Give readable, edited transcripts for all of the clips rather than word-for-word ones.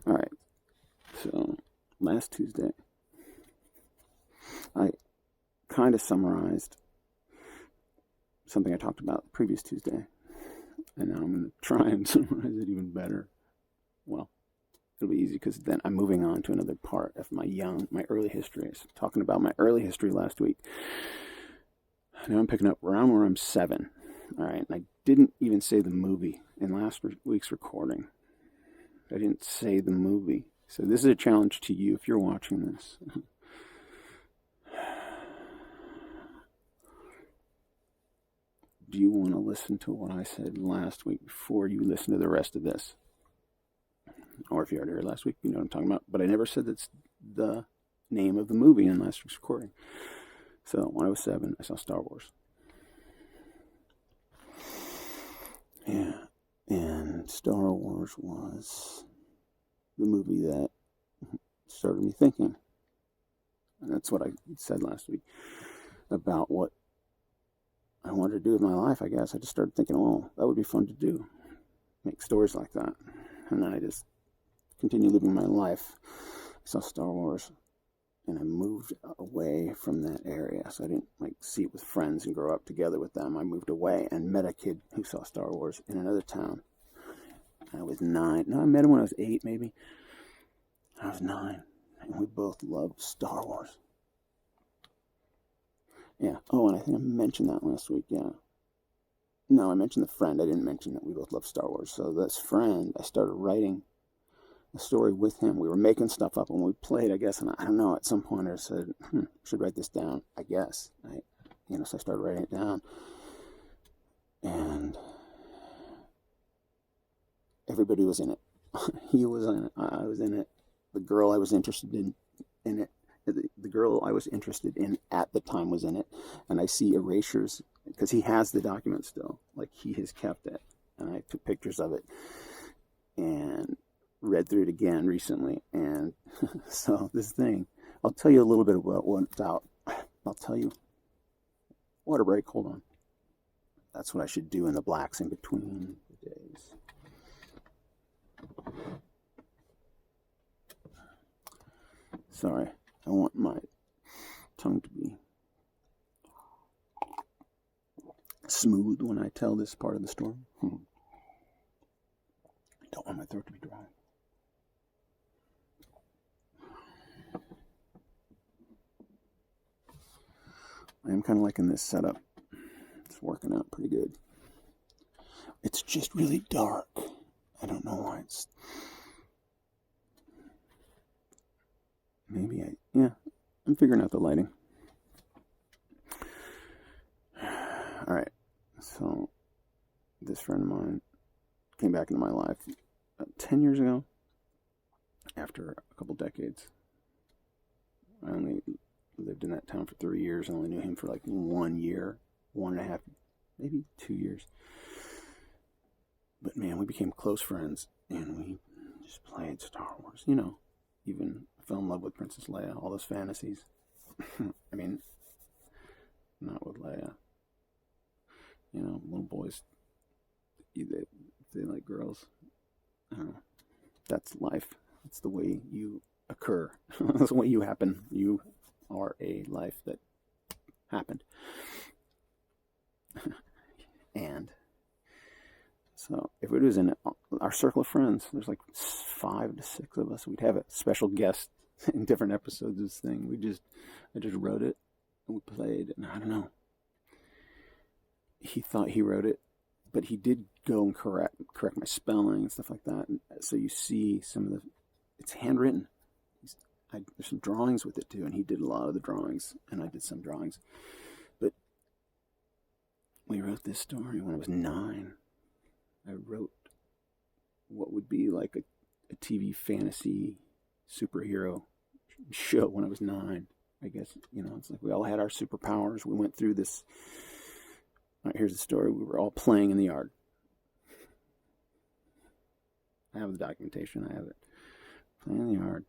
All right. So last Tuesday, I kind of summarized something I talked about previous Tuesday, and now I'm going to try and summarize it even better. Well, it'll be easy because then I'm moving on to another part of my early history. I was talking about my early history last week. Now I'm picking up around where I'm 7. All right, and I didn't even say the movie in last week's recording. I didn't say the movie. So this is a challenge to you if you're watching this. Do you want to listen to what I said last week before you listen to the rest of this? Or if you already heard last week, you know what I'm talking about. But I never said that's the name of the movie in last week's recording. So when I was 7, I saw Star Wars. Yeah, and Star Wars was the movie that started me thinking. And that's what I said last week about what I wanted to do with my life, I guess. I just started thinking, oh, that would be fun to do. Make stories like that. And then I just continued living my life. I saw Star Wars, and I moved away from that area. So I didn't see it with friends and grow up together with them. I moved away and met a kid who saw Star Wars in another town. I was 9. No, I met him when I was 8, maybe. I was 9, and we both loved Star Wars. Yeah. Oh, and I think I mentioned that last week. Yeah. No, I mentioned the friend. I didn't mention that we both love Star Wars. So this friend, I started writing a story with him. We were making stuff up when we played, I guess. And I don't know, at some point I said, I should write this down, I guess. So I started writing it down. And everybody was in it. He was in it. I was in it. The girl I was interested in it. The girl I was interested in at the time was in it. And I see erasures because he has the document still. He has kept it. And I took pictures of it and read through it again recently. And so this thing, I'll tell you a little bit about what it's out. I'll tell you. Water break, hold on. That's what I should do in the blacks in between the days. Sorry. I want my tongue to be smooth when I tell this part of the story. I don't want my throat to be dry. I am kind of liking this setup. It's working out pretty good. It's just really dark. I don't know why it's... I'm figuring out the lighting. All right, so this friend of mine came back into my life 10 years ago, after a couple decades. I only lived in that town for 3 years. I only knew him for 1 year, 1.5, maybe 2 years. But man, we became close friends, and we just played Star Wars, even fell in love with Princess Leia, all those fantasies. I mean, not with Leia. Little boys, they like girls. I don't know. That's life. That's the way you occur. That's the way you happen. You are a life that happened. And so if it was in our circle of friends, there's 5 to 6 of us. We'd have a special guest in different episodes of this thing. I just wrote it and we played, and I don't know. He thought he wrote it, but he did go and correct my spelling and stuff like that. And so you see it's handwritten. There's some drawings with it too, and he did a lot of the drawings, and I did some drawings. But we wrote this story when I was 9. I wrote what would be a TV fantasy superhero show when I was 9. I guess, it's we all had our superpowers. We went through this. All right, here's the story. We were all playing in the yard. I have the documentation. I have it. Playing in the yard.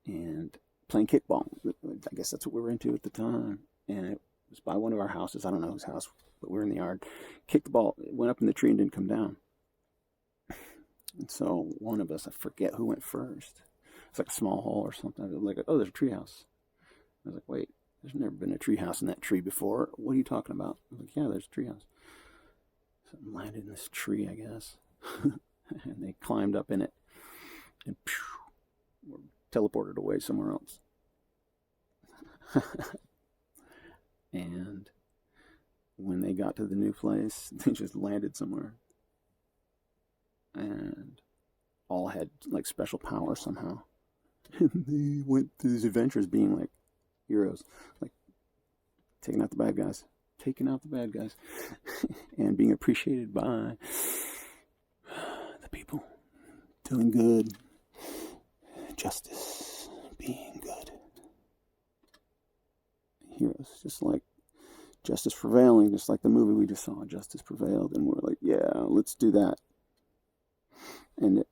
And playing kickball. I guess that's what we were into at the time. And it was by one of our houses. I don't know whose house, but we were in the yard. Kicked the ball. It went up in the tree and didn't come down. And so one of us, I forget who went first. It's like a small hole or something. Like, oh, there's a treehouse. I was like, wait, there's never been a treehouse in that tree before. What are you talking about? I was like, yeah, there's a treehouse. So I landed in this tree, I guess. And they climbed up in it and were teleported away somewhere else. And when they got to the new place, they just landed somewhere. And all had like special powers somehow. And they went through these adventures being like heroes, like taking out the bad guys, and being appreciated by the people, doing good, justice, being good. Heroes, just like justice prevailing, just like the movie we just saw, Justice Prevailed, and we're like, yeah, let's do that. And it,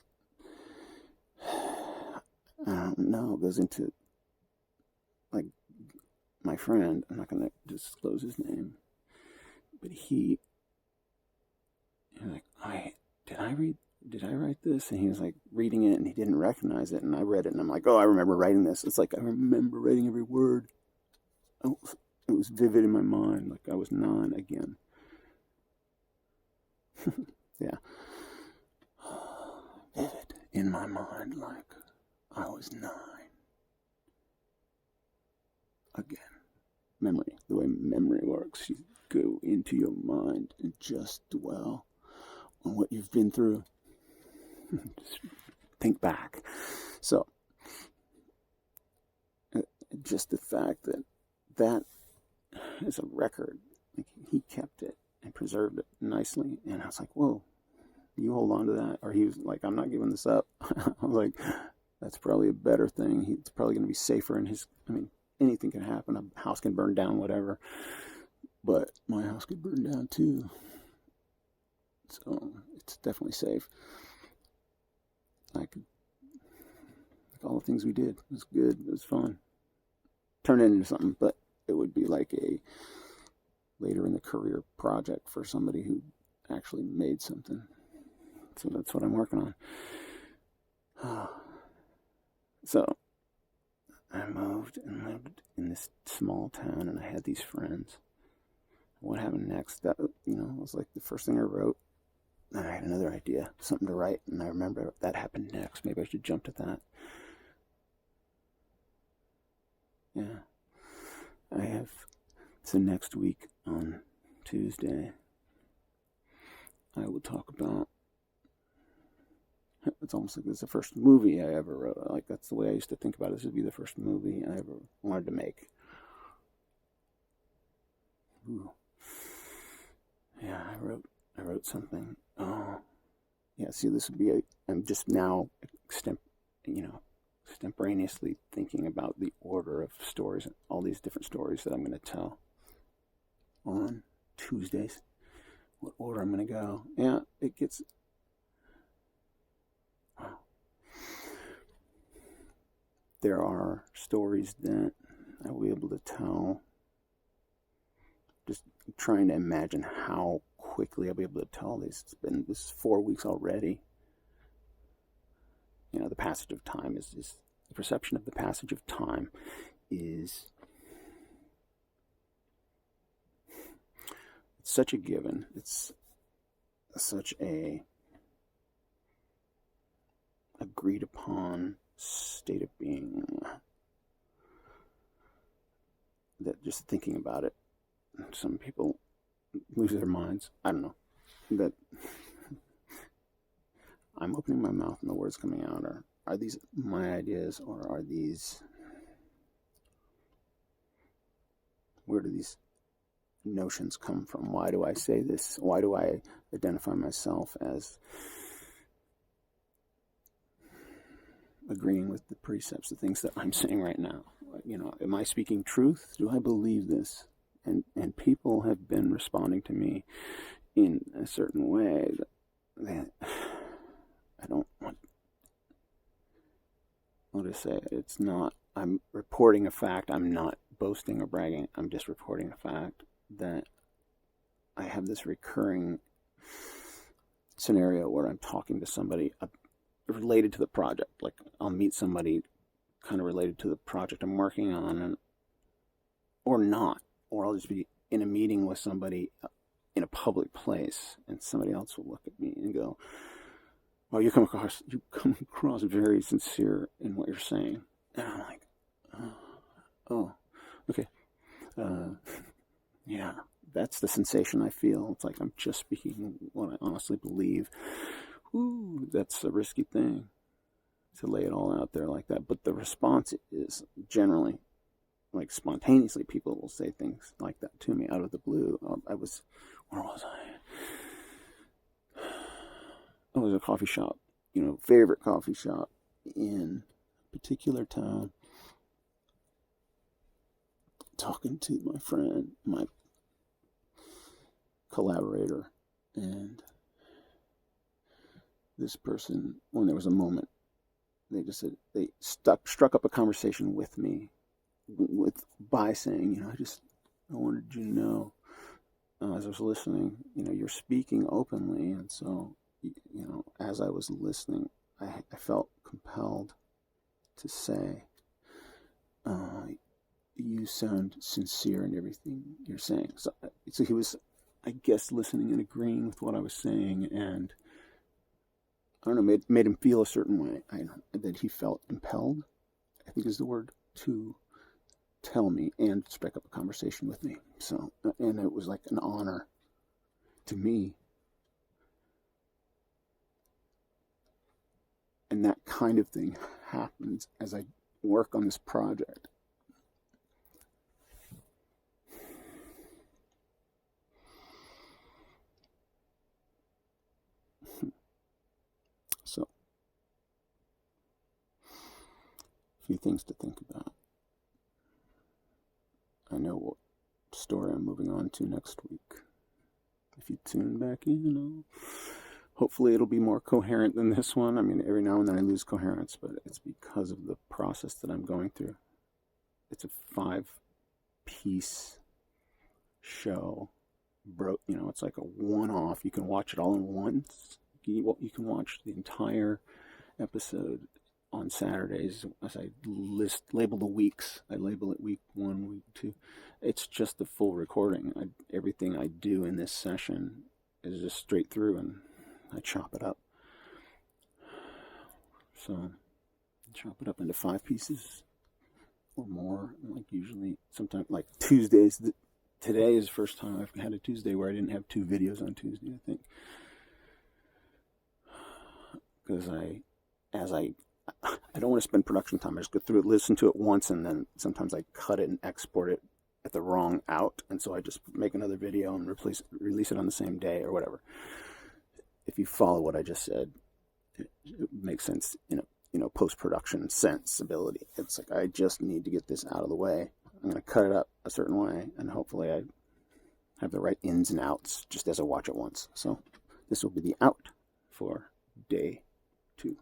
I don't know, it goes into, like, my friend, I'm not going to disclose his name, but he like, did I write this? And he was like reading it and he didn't recognize it, and I read it and I'm like, oh, I remember writing this. It's like, I remember writing every word. Oh, it was vivid in my mind, like I was 9 again. Yeah. Vivid in my mind, like I was 9. Again. Memory, the way memory works. You go into your mind and just dwell on what you've been through. Just think back. So, just the fact that is a record. Like, he kept it and preserved it nicely. And I was like, whoa, you hold on to that. Or he was like, I'm not giving this up. I was like, that's probably a better thing. He's probably going to be safer in his, anything can happen. A house can burn down, whatever. But my house could burn down too. So it's definitely safe. Like all the things we did. It was good. It was fun. Turned it into something, but it would be like a later in the career project for somebody who actually made something. So that's what I'm working on. So I moved and lived in this small town, and I had these friends. What happened next? That, was like the first thing I wrote. And I had another idea, something to write, and I remember that happened next. Maybe I should jump to that. Yeah. So next week on Tuesday, I will talk about, it's almost like this is the first movie I ever wrote. Like, that's the way I used to think about it. This would be the first movie I ever wanted to make. Ooh. Yeah, I wrote something. Oh, yeah. See, this would be I'm just now extemporaneously thinking about the order of stories, all these different stories that I'm going to tell on Tuesdays. What order I'm going to go? Yeah, it gets. Wow. There are stories that I will be able to tell. Just trying to imagine how quickly I'll be able to tell these. This is 4 weeks already. The passage of time is the perception of the passage of time is such a given. It's such a agreed upon state of being that just thinking about it, some people lose their minds. I don't know. But I'm opening my mouth and the words coming out are these my ideas, or are these, where do these notions come from? Why do I say this? Why do I identify myself as agreeing with the precepts, the things that I'm saying right now? Am I speaking truth? Do I believe this? And people have been responding to me in a certain way that I don't want to say. It's not, I'm reporting a fact. I'm not boasting or bragging. I'm just reporting a fact that I have this recurring scenario where I'm talking to somebody related to the project. Like I'll meet somebody kind of related to the project I'm working on, or not, or I'll just be in a meeting with somebody in a public place, and somebody else will look at me and go, "Well, you come across very sincere in what you're saying," and I'm like, "Oh, okay, yeah." That's the sensation I feel. It's like I'm just speaking what I honestly believe. Ooh, that's a risky thing to lay it all out there like that. But the response is generally, like spontaneously, people will say things like that to me out of the blue. Where was I? It was a coffee shop, favorite coffee shop in a particular town, talking to my friend, my collaborator, and this person, when there was a moment, they just said they struck up a conversation with me by saying, I wanted you to know, as I was listening, you're speaking openly, and so as I was listening, I felt compelled to say, you sound sincere in everything you're saying. So he was, I guess, listening and agreeing with what I was saying, and I don't know, made him feel a certain way. That he felt impelled, I think is the word, to tell me and strike up a conversation with me. So, and it was like an honor to me. And that kind of thing happens as I work on this project. So, a few things to think about. I know what story I'm moving on to next week. If you tune back in, hopefully it'll be more coherent than this one. I mean, every now and then I lose coherence, but it's because of the process that I'm going through. It's a 5-piece show. It's like a one-off. You can watch it all in once. You can watch the entire episode on Saturdays as I label the weeks. I label it week 1, week 2. It's just the full recording. Everything I do in this session is just straight through, and I chop it up. So, chop it up into 5 pieces or more. Like usually, sometimes like Tuesdays. Today is the first time I've had a Tuesday where I didn't have 2 videos on Tuesday, I think. Because I don't want to spend production time. I just go through it, listen to it once, and then sometimes I cut it and export it at the wrong out, and so I just make another video and release it on the same day or whatever. If you follow what I just said, it makes sense, post-production sensibility. It's like I just need to get this out of the way. I'm going to cut it up a certain way, and hopefully I have the right ins and outs just as I watch it once. So this will be the out for day 2.